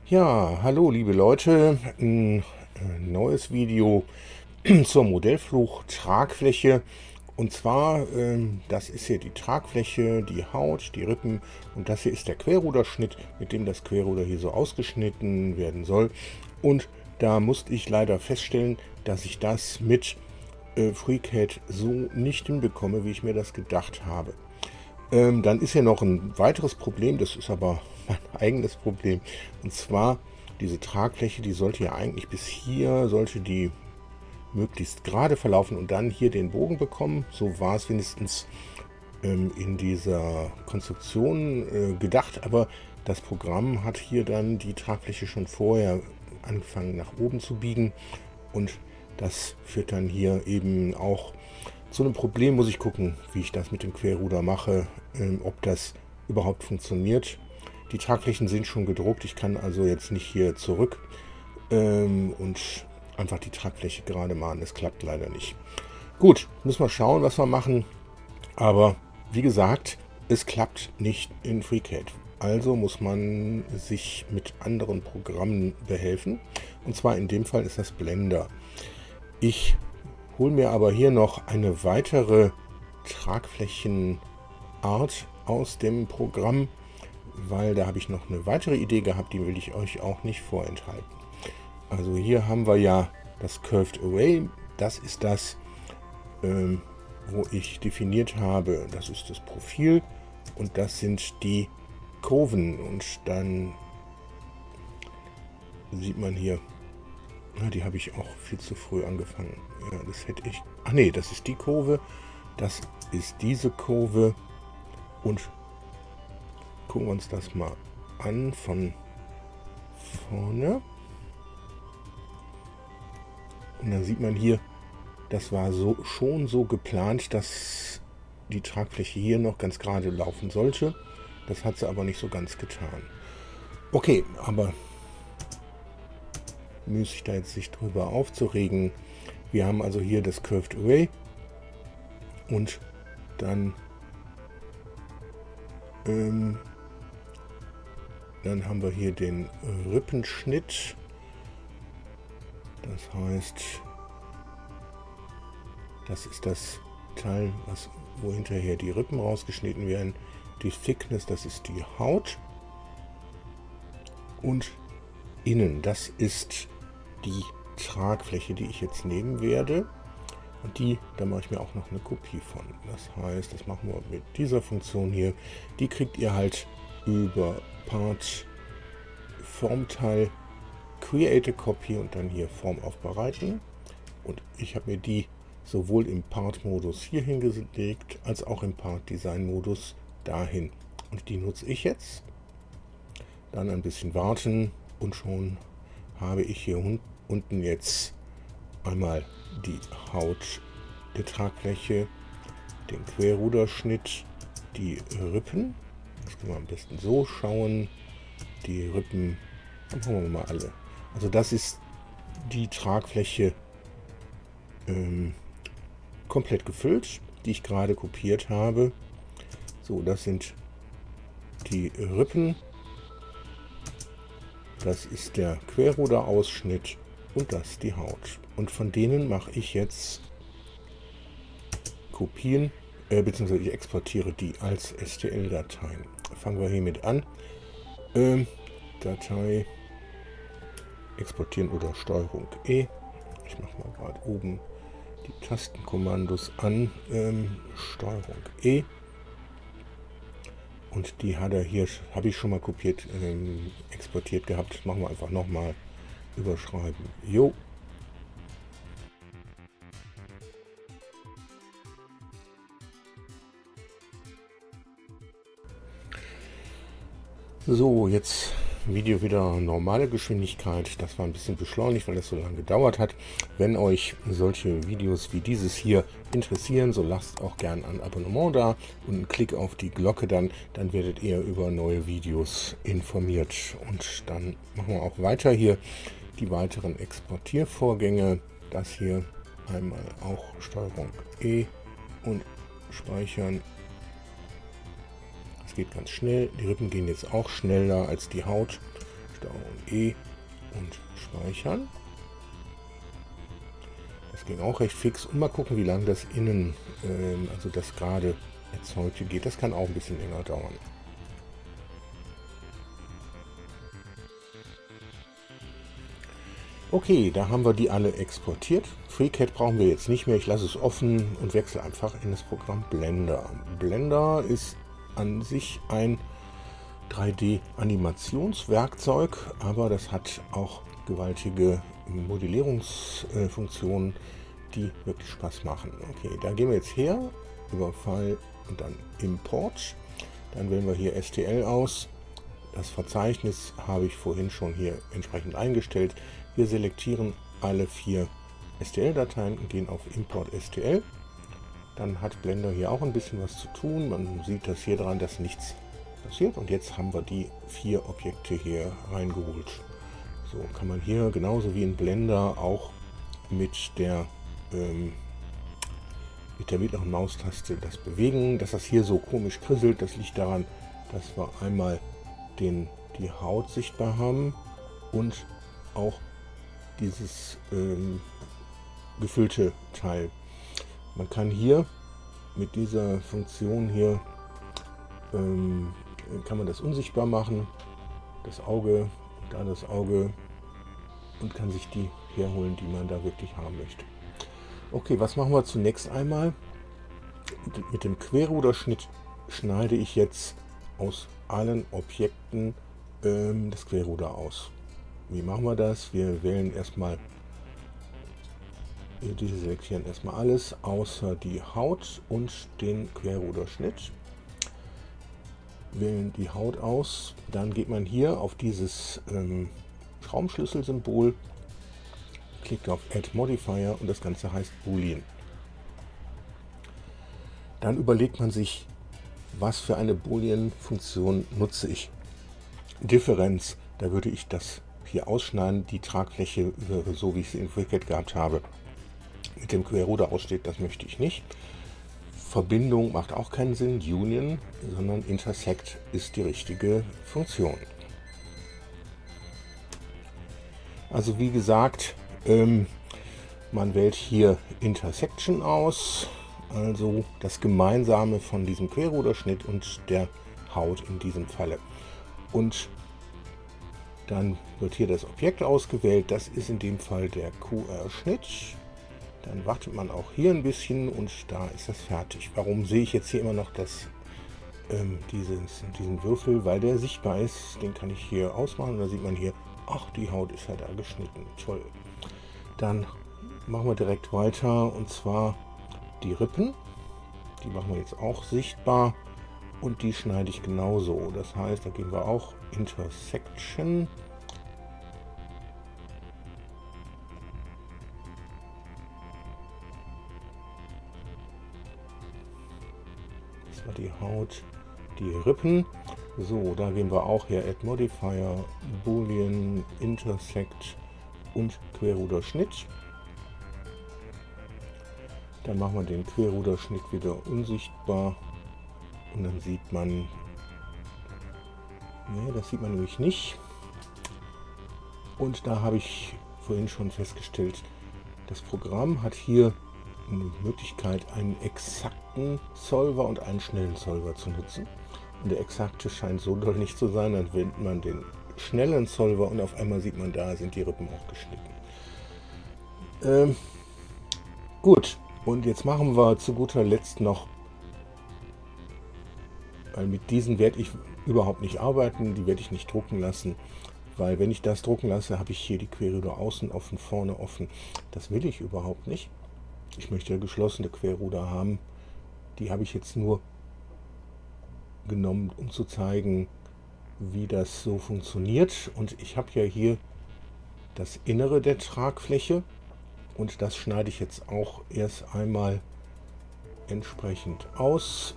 Ja, hallo liebe Leute, ein neues Video zur Modellfluch-Tragfläche. Und zwar, das ist hier die Tragfläche, die Haut, die Rippen und das hier ist der Querruderschnitt, mit dem das Querruder hier so ausgeschnitten werden soll. Und da musste ich leider feststellen, dass ich das mit FreeCAD so nicht hinbekomme, wie ich mir das gedacht habe. Dann ist hier noch ein weiteres Problem, das ist aber mein eigenes Problem. Und zwar, diese Tragfläche, die sollte ja eigentlich bis hier, sollte die möglichst gerade verlaufen und dann hier den Bogen bekommen. So war es wenigstens in dieser Konstruktion gedacht, aber das Programm hat hier dann die Tragfläche schon vorher angefangen nach oben zu biegen und das führt dann hier eben auch zu einem Problem. Muss ich gucken, wie ich das mit dem Querruder mache, ob das überhaupt funktioniert. Die Tragflächen sind schon gedruckt, ich kann also jetzt nicht hier zurück und einfach die Tragfläche gerade machen. Das klappt leider nicht. Gut, müssen wir schauen, was wir machen. Aber wie gesagt, es klappt nicht in FreeCAD. Also muss man sich mit anderen Programmen behelfen. Und zwar in dem Fall ist das Blender. Ich hole mir aber hier noch eine weitere Tragflächenart aus dem Programm, weil da habe ich noch eine weitere Idee gehabt, die will ich euch auch nicht vorenthalten. Also hier haben wir ja das Curved Array, das ist das, wo ich definiert habe, das ist das Profil und das sind die Kurven und dann sieht man hier, die habe ich auch viel zu früh angefangen. Ja, das hätte ich, ach nee, das ist die Kurve, das ist diese Kurve und gucken wir uns das mal an von vorne. Und dann sieht man hier, das war so schon so geplant, dass die Tragfläche hier noch ganz gerade laufen sollte. Das hat sie aber nicht so ganz getan. Okay, aber müsste ich da jetzt nicht drüber aufzuregen. Wir haben also hier das Curved Array und dann haben wir hier den Rippenschnitt. Das heißt, das ist das Teil, wo hinterher die Rippen rausgeschnitten werden. Die Thickness, das ist die Haut. Und innen, das ist die Tragfläche, die ich jetzt nehmen werde. Und da mache ich mir auch noch eine Kopie von. Das heißt, das machen wir mit dieser Funktion hier. Die kriegt ihr halt über Part Formteil Create a Copy und dann hier Form aufbereiten. Und ich habe mir die sowohl im Part-Modus hier hingelegt, als auch im Part-Design-Modus dahin. Und die nutze ich jetzt. Dann ein bisschen warten und schon habe ich hier unten jetzt einmal die Haut der Tragfläche, den Querruderschnitt, die Rippen. Das können wir am besten so schauen. Die Rippen, dann machen wir mal alle. Also das ist die Tragfläche komplett gefüllt, die ich gerade kopiert habe. So, das sind die Rippen. Das ist der Querruderausschnitt und das die Haut. Und von denen mache ich jetzt Kopien, beziehungsweise ich exportiere die als STL-Dateien. Fangen wir hiermit an. Datei exportieren oder Steuerung E. Ich mache mal gerade oben die Tastenkommandos an. Steuerung E. Und die hat er hier, habe ich schon mal kopiert, exportiert gehabt. Machen wir einfach nochmal überschreiben. Jo. So, jetzt Video wieder normale Geschwindigkeit. Das war ein bisschen beschleunigt, weil das so lange gedauert hat. Wenn euch solche Videos wie dieses hier interessieren, so lasst auch gern ein Abonnement da und einen Klick auf die Glocke dann werdet ihr über neue Videos informiert. Und dann machen wir auch weiter hier die weiteren Exportiervorgänge. Das hier einmal auch Steuerung E und speichern. Das geht ganz schnell. Die Rippen gehen jetzt auch schneller als die Haut. Ctrl-E und speichern. Das ging auch recht fix. Und mal gucken, wie lange das innen, also das gerade erzeugte geht. Das kann auch ein bisschen länger dauern. Okay, da haben wir die alle exportiert. FreeCAD brauchen wir jetzt nicht mehr. Ich lasse es offen und wechsle einfach in das Programm Blender. Blender ist an sich ein 3D-Animationswerkzeug, aber das hat auch gewaltige Modellierungsfunktionen, die wirklich Spaß machen. Okay, da gehen wir jetzt her, über File und dann Import. Dann wählen wir hier STL aus. Das Verzeichnis habe ich vorhin schon hier entsprechend eingestellt. Wir selektieren alle 4 STL-Dateien und gehen auf Import STL. Dann hat Blender hier auch ein bisschen was zu tun. Man sieht das hier dran, dass nichts passiert. Und jetzt haben wir die 4 Objekte hier reingeholt. So kann man hier genauso wie in Blender auch mit der mittleren Maustaste das bewegen. Dass das hier so komisch krisselt, das liegt daran, dass wir einmal die Haut sichtbar haben und auch dieses gefüllte Teil. Man kann hier mit dieser Funktion hier kann man das unsichtbar machen, das Auge, da das Auge, und kann sich die herholen, die man da wirklich haben möchte. Okay, was machen wir zunächst einmal? Mit dem Querruderschnitt schneide ich jetzt aus allen Objekten das Querruder aus. Wie machen wir das? Wir wählen erstmal, wir selektieren erstmal alles außer die Haut und den Querruderschnitt. Wählen die Haut aus, dann geht man hier auf dieses Schraubenschlüssel-Symbol, klickt auf Add Modifier und das Ganze heißt Boolean. Dann überlegt man sich, was für eine Boolean-Funktion nutze ich. Differenz, da würde ich das hier ausschneiden, die Tragfläche wäre so, wie ich sie in FreeCAD gehabt habe, mit dem Querruder aussteht, das möchte ich nicht. Verbindung macht auch keinen Sinn, Union, sondern Intersect ist die richtige Funktion. Also wie gesagt, man wählt hier Intersection aus, also das Gemeinsame von diesem Querruderschnitt und der Haut in diesem Falle. Und dann wird hier das Objekt ausgewählt, das ist in dem Fall der QR-Schnitt. Dann wartet man auch hier ein bisschen und da ist das fertig. Warum sehe ich jetzt hier immer noch diesen Würfel? Weil der sichtbar ist. Den kann ich hier ausmachen und da sieht man hier, ach, die Haut ist ja da geschnitten. Toll. Dann machen wir direkt weiter und zwar die Rippen. Die machen wir jetzt auch sichtbar und die schneide ich genauso. Das heißt, da gehen wir auch Intersection. Das war die Haut, die Rippen. So, da gehen wir auch hier Add Modifier, Boolean, Intersect und Querruderschnitt. Dann machen wir den Querruderschnitt wieder unsichtbar und dann sieht man, nee, das sieht man nämlich nicht. Und da habe ich vorhin schon festgestellt, das Programm hat hier eine Möglichkeit, einen exakten Solver und einen schnellen Solver zu nutzen. Und der exakte scheint so doll nicht zu sein, dann wählt man den schnellen Solver und auf einmal sieht man, da sind die Rippen auch geschnitten. Gut, und jetzt machen wir zu guter Letzt noch, weil mit diesen werde ich überhaupt nicht arbeiten, die werde ich nicht drucken lassen, weil wenn ich das drucken lasse, habe ich hier die Querruder außen offen, vorne offen. Das will ich überhaupt nicht. Ich möchte geschlossene Querruder haben. Die habe ich jetzt nur genommen, um zu zeigen, wie das so funktioniert. Und ich habe ja hier das Innere der Tragfläche und das schneide ich jetzt auch erst einmal entsprechend aus.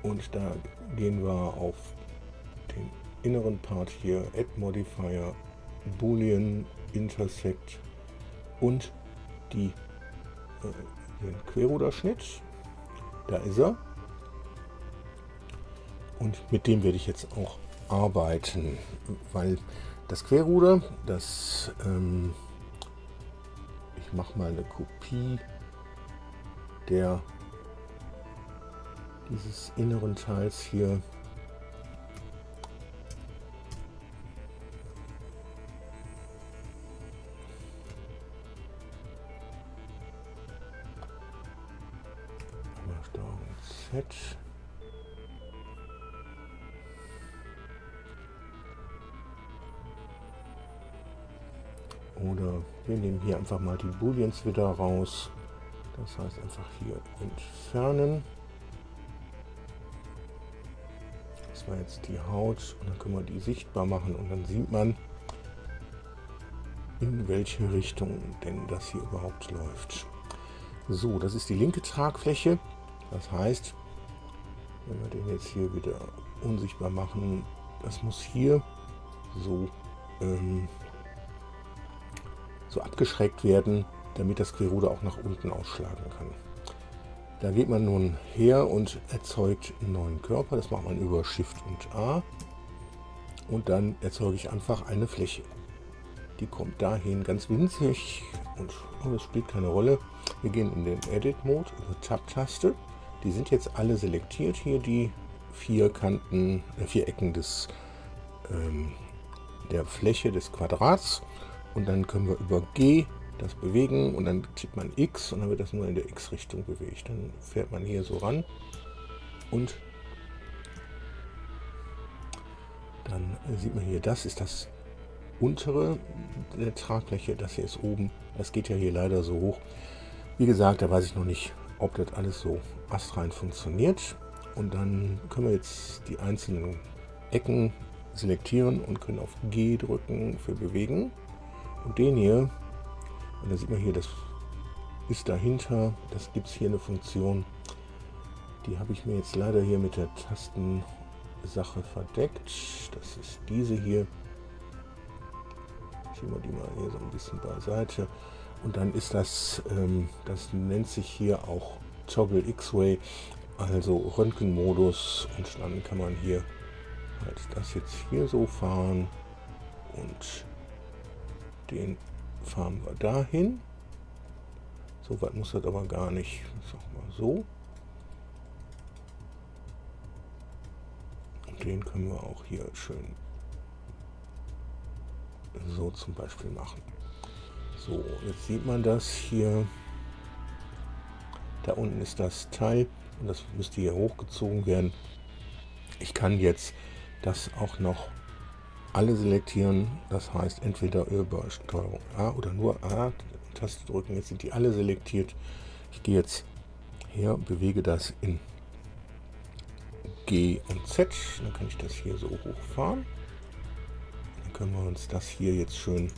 Und da gehen wir auf den inneren Part hier, Add Modifier, Boolean, Intersect und den Querruderschnitt. Da ist er. Und mit dem werde ich jetzt auch arbeiten, weil das Querruder, ich mache mal eine Kopie dieses inneren Teils hier. Steuerung Z. Oder wir nehmen hier einfach mal die Booleans wieder raus. Das heißt einfach hier entfernen. Das war jetzt die Haut und dann können wir die sichtbar machen und dann sieht man, in welche Richtung denn das hier überhaupt läuft. So, das ist die linke Tragfläche. Das heißt, wenn wir den jetzt hier wieder unsichtbar machen, das muss hier so abgeschrägt werden, damit das Querruder auch nach unten ausschlagen kann. Da geht man nun her und erzeugt einen neuen Körper. Das macht man über Shift und A. Und dann erzeuge ich einfach eine Fläche. Die kommt dahin, ganz winzig, und das spielt keine Rolle. Wir gehen in den Edit-Mode über Tab-Taste. Die sind jetzt alle selektiert hier, die vier Ecken der Fläche des Quadrats. Und dann können wir über G das bewegen und dann klickt man X und dann wird das nur in der X-Richtung bewegt. Dann fährt man hier so ran und dann sieht man hier, das ist das untere der Tragfläche, das hier ist oben. Das geht ja hier leider so hoch. Wie gesagt, da weiß ich noch nicht, ob das alles so astrein funktioniert. Und dann können wir jetzt die einzelnen Ecken selektieren und können auf G drücken für bewegen. Und den hier, und da sieht man hier, das ist dahinter, das gibt es hier eine Funktion, die habe ich mir jetzt leider hier mit der Tastensache verdeckt. Das ist diese hier. Schieben wir die mal hier so ein bisschen beiseite. Und dann ist das nennt sich hier auch Toggle X-Ray, also Röntgenmodus. Und dann kann man hier halt das jetzt hier so fahren und den fahren wir dahin. So weit muss das aber gar nicht. Sag mal so. Und den können wir auch hier schön so zum Beispiel machen. So, jetzt sieht man das hier. Da unten ist das Teil und das müsste hier hochgezogen werden. Ich kann jetzt das auch noch alle selektieren, das heißt entweder über Steuerung A oder nur A-Taste drücken, jetzt sind die alle selektiert. Ich gehe jetzt her und bewege das in G und Z, dann kann ich das hier so hochfahren. Dann können wir uns das hier jetzt schön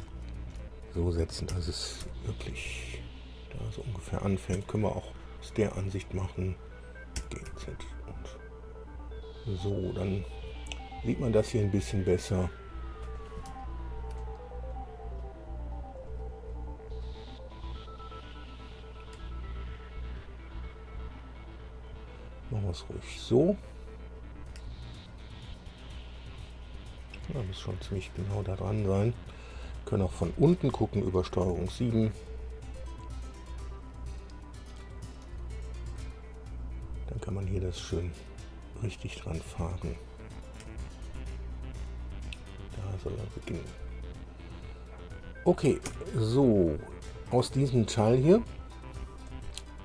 so setzen, dass es wirklich da so ungefähr anfängt. Können wir auch aus der Ansicht machen, G, Z und so, dann sieht man das hier ein bisschen besser. Machen wir es ruhig so. Da muss schon ziemlich genau da dran sein. Wir können auch von unten gucken über Steuerung 7. Dann kann man hier das schön richtig dran fahren. Da soll er beginnen. Okay, so, aus diesem Teil hier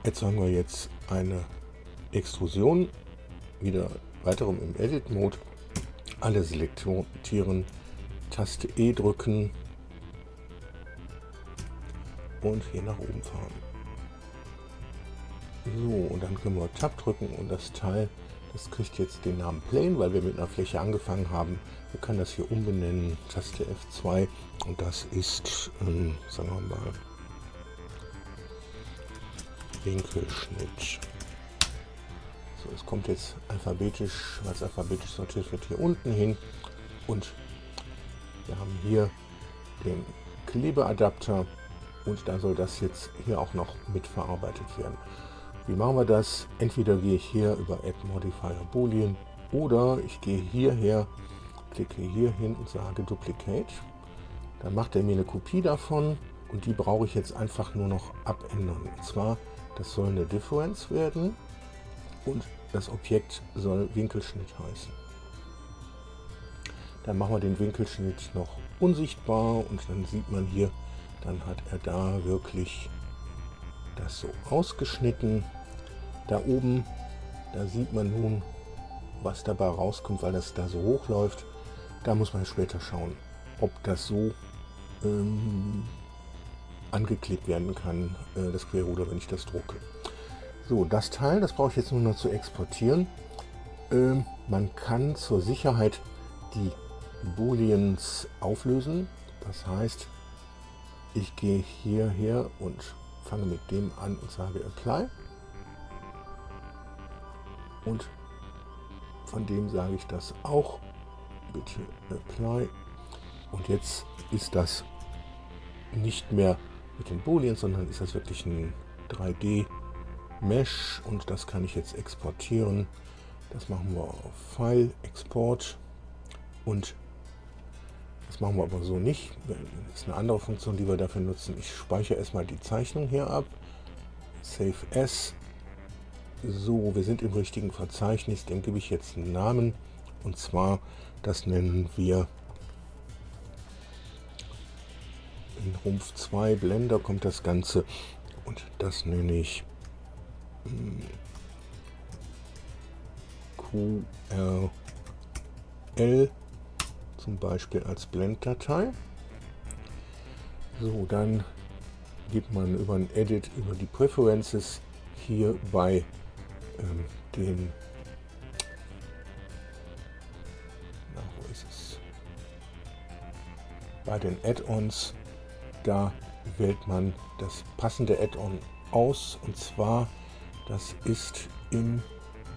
erzeugen wir jetzt eine Extrusion, wieder weiterem im Edit-Mode, alle selektieren, Taste E drücken und hier nach oben fahren. So, und dann können wir Tab drücken und das Teil, das kriegt jetzt den Namen Plane, weil wir mit einer Fläche angefangen haben. Wir können das hier umbenennen, Taste F2 und das ist, sagen wir mal, Winkelschnitt. So, es kommt jetzt alphabetisch, weil es alphabetisch sortiert wird, hier unten hin und wir haben hier den Klebeadapter und da soll das jetzt hier auch noch mitverarbeitet werden. Wie machen wir das? Entweder gehe ich hier über Add Modifier Boolean oder ich gehe hierher klicke hier hin und sage Duplicate. Dann macht er mir eine Kopie davon und die brauche ich jetzt einfach nur noch abändern. Und zwar, das soll eine Difference werden und das Objekt soll Winkelschnitt heißen. Dann machen wir den Winkelschnitt noch unsichtbar und dann sieht man hier, dann hat er da wirklich das so ausgeschnitten. Da oben, da sieht man nun, was dabei rauskommt, weil das da so hoch läuft. Da muss man später schauen, ob das so angeklebt werden kann, das Querruder, wenn ich das drucke. So, das Teil, das brauche ich jetzt nur noch zu exportieren. Man kann zur Sicherheit die Booleans auflösen. Das heißt, ich gehe hierher und fange mit dem an und sage Apply. Und von dem sage ich das auch. Bitte Apply. Und jetzt ist das nicht mehr mit den Booleans, sondern ist das wirklich ein 3D-Mesh und das kann ich jetzt exportieren. Das machen wir auf File, Export und das machen wir aber so nicht. Das ist eine andere Funktion, die wir dafür nutzen. Ich speichere erstmal die Zeichnung hier ab. Save As. So, wir sind im richtigen Verzeichnis. Dem gebe ich jetzt einen Namen und zwar, das nennen wir in Rumpf 2 Blender kommt das Ganze und das nenne ich QRL zum Beispiel als Blenddatei. So, dann geht man über ein Edit, über die Preferences hier bei den, wo ist es? Bei den Add-ons, da wählt man das passende Add-on aus und zwar, das ist im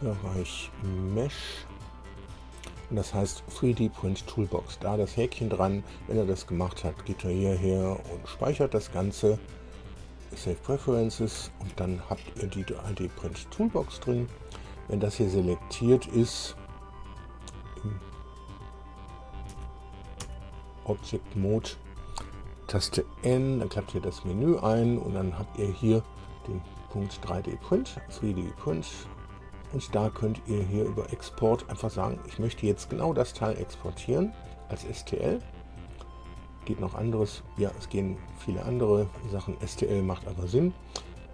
Bereich Mesh und das heißt 3D Print Toolbox. Da das Häkchen dran, wenn er das gemacht hat, geht er hierher und speichert das Ganze. Save Preferences und dann habt ihr die 3D Print Toolbox drin. Wenn das hier selektiert ist, im Object Mode, Taste N, dann klappt ihr das Menü ein und dann habt ihr hier den Punkt 3D Print, 3D Print und da könnt ihr hier über Export einfach sagen, ich möchte jetzt genau das Teil exportieren als STL. Geht noch anderes, ja, es gehen viele andere Sachen, STL macht aber Sinn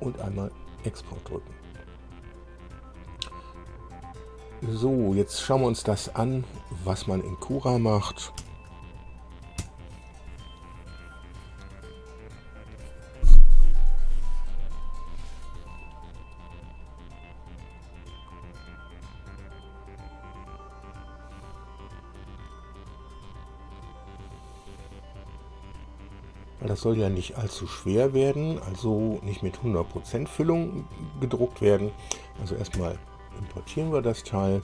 und einmal Export drücken. So, jetzt schauen wir uns das an, was man in Cura macht. Das soll ja nicht allzu schwer werden, also nicht mit 100% Füllung gedruckt werden. Also erstmal importieren wir das Teil.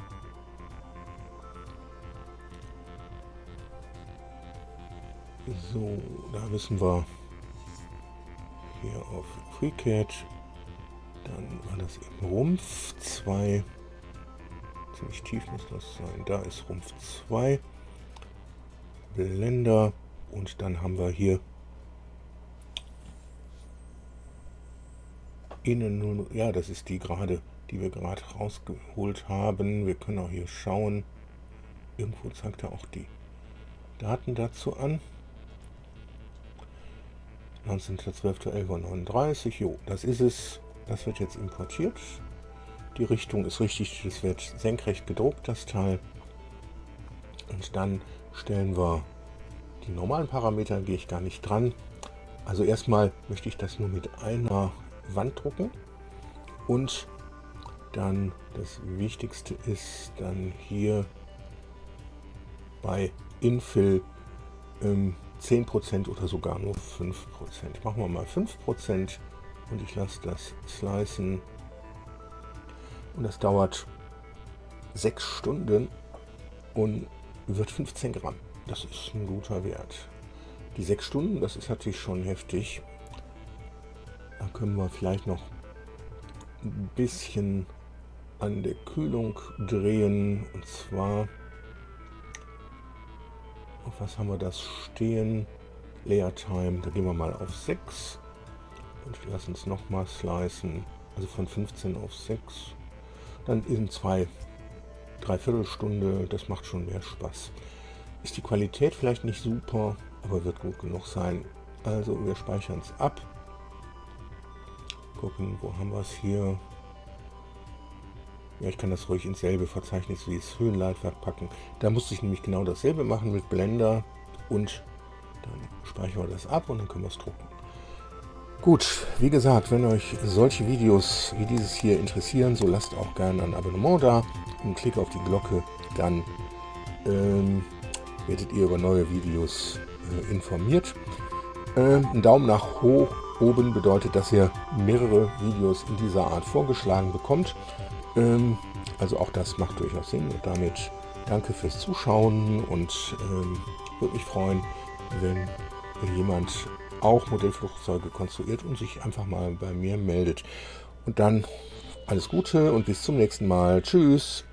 So, da wissen wir hier auf FreeCAD, dann war das im Rumpf 2, ziemlich tief muss das sein, da ist Rumpf 2, Blender und dann haben wir hier innen, ja, das ist die gerade, die wir gerade rausgeholt haben. Wir können auch hier schauen. Irgendwo zeigt er auch die Daten dazu an. 19.12.11.39 Uhr. Jo, das ist es. Das wird jetzt importiert. Die Richtung ist richtig. Das wird senkrecht gedruckt, das Teil. Und dann stellen wir die normalen Parameter. Gehe ich gar nicht dran. Also erstmal möchte ich das nur mit einer Wand drucken und dann das Wichtigste ist dann hier bei Infill 10% oder sogar nur 5%. Machen wir mal 5% und ich lasse das slicen und das dauert 6 Stunden und wird 15 Gramm. Das ist ein guter Wert. Die 6 Stunden, das ist natürlich schon heftig. Da können wir vielleicht noch ein bisschen an der Kühlung drehen. Und zwar Auf was haben wir das stehen? Layer Time, da gehen wir mal auf 6 und lassen es nochmal slicen, also von 15 auf 6. Dann in 3/4 Stunde, das macht schon mehr Spaß. Ist die Qualität vielleicht nicht super, aber wird gut genug sein. Also wir speichern es ab. Gucken, wo haben wir es hier? Ja, ich kann das ruhig ins selbe Verzeichnis wie das Höhenleitwerk packen. Da musste ich nämlich genau dasselbe machen mit Blender und dann speichern wir das ab und dann können wir es drucken. Gut, wie gesagt, wenn euch solche Videos wie dieses hier interessieren, so lasst auch gerne ein Abonnement da und klickt auf die Glocke, dann werdet ihr über neue Videos informiert. Ein Daumen nach oben bedeutet, dass ihr mehrere Videos in dieser Art vorgeschlagen bekommt. Also auch das macht durchaus Sinn und damit danke fürs Zuschauen und würde mich freuen, wenn jemand auch Modellflugzeuge konstruiert und sich einfach mal bei mir meldet. Und dann alles Gute und bis zum nächsten Mal. Tschüss!